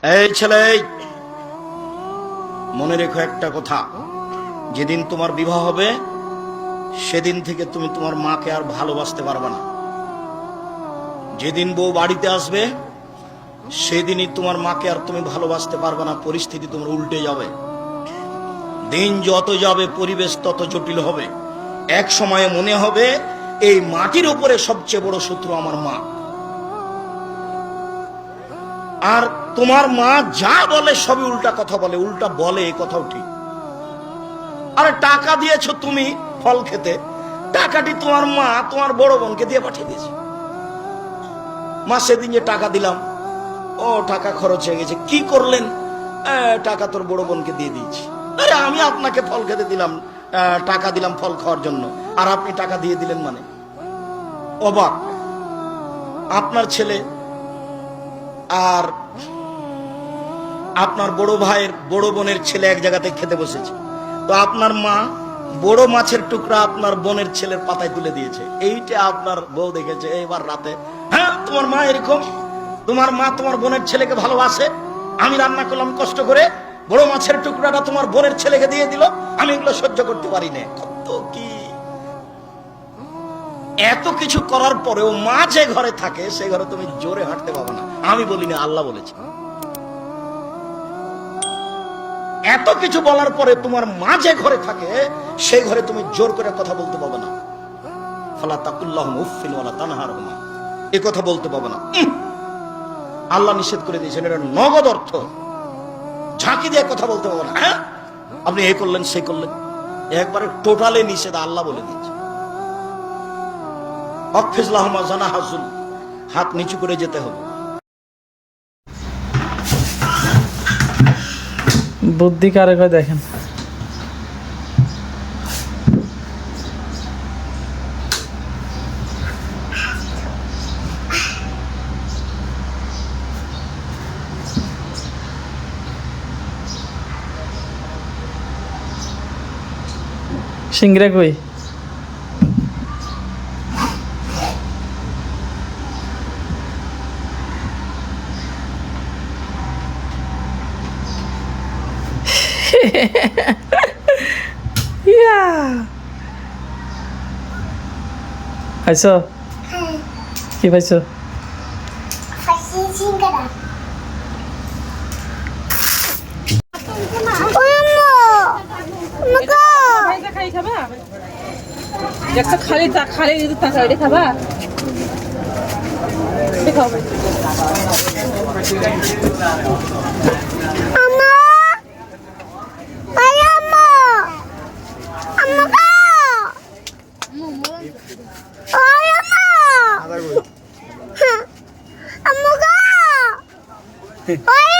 এই ছেলে, মনে রেখো একটা কথা, যেদিন তোমার বিবাহ হবে সেদিন থেকে তুমি তোমার মাকে আর ভালোবাসতে পারবে না। যেদিন বউ বাড়িতে আসবে সেদিনই তোমার মাকে আর তুমি ভালোবাসতে পারবে না। পরিস্থিতি তোমার উল্টে যাবে। দিন যত যাবে পরিবেশ তত জটিল হবে। এক সময়ে মনে হবে এই মাটির উপরে সবচেয়ে বড় শত্রু আমার মা। আর তোমার মা যা বলে সবই উল্টা কথা বলে, উল্টা বলে, এই কথাও ঠিক। আরে টাকা দিয়েছো তুমি ফল খেতে, টাকাটি তোমার মা তোমার বড় বোনকে দিয়ে পাঠিয়ে দিয়েছে। মা সেদিন যে টাকা দিলাম, ও টাকা খরচ হয়ে গেছে, কি করলেন? টাকা তোর বড় বোনকে দিয়ে দিয়েছি। আরে আমি আপনাকে ফল খেতে দিলাম, টাকা দিলাম ফল খাওয়ার জন্য, আর আপনি টাকা দিয়ে দিলেন মানে? অবাক। আপনার ছেলে আর আপনার বড় ভাইয়ের বড় বোনের ছেলে এক জায়গাতে খেতে বসেছে, তো আপনার মা বড় মাছের টুকরা আপনার বোনের ছেলের পাতায় তুলে দিয়েছে। এইটা আপনার বউ দেখেছে এবার রাতে। হ্যাঁ, তোমার মা এরকম, তোমার মা তোমার বোনের ছেলেকে ভালোবাসে। আমি রান্না করলাম কষ্ট করে, বড় মাছের টুকরাটা তোমার বোনের ছেলেকে দিয়ে দিল, আমি এগুলো সহ্য করতে পারি না। কত কি! এত কিছু করার পরেও মা যে ঘরে থাকে সে ঘরে তুমি জোরে হাঁটতে পারবে না। আমি বলিনি, আল্লাহ বলেছে। এত কিছু বলার পরে তোমার মা যে ঘরে থাকে সেই ঘরে তুমি জোর করে কথা বলতে পারবে না। ফালা তাকুল্লাহুম উফফিন ওয়ালা তানহারহুমা, এই কথা বলতে পারবে না। আল্লাহ নিষেধ করে দিয়েছেন, এটা নগদ অর্থ। ঝাঁকি দিয়ে কথা বলতে পারবে না। হ্যাঁ, আপনি এই করলেন সেই করলেন, একবারে টোটালে নিষেধ, আল্লাহ বলে দিয়েছে। অকফিজ লাহুমা জানাহাজুল, হাত নিচু করে যেতে হবে। বুদ্ধি কারে কয় দেখেন। সিংড়া কই? পাইছো? কি পাইছো? খালি খালি তাকাই খাবা দেখাও Oi!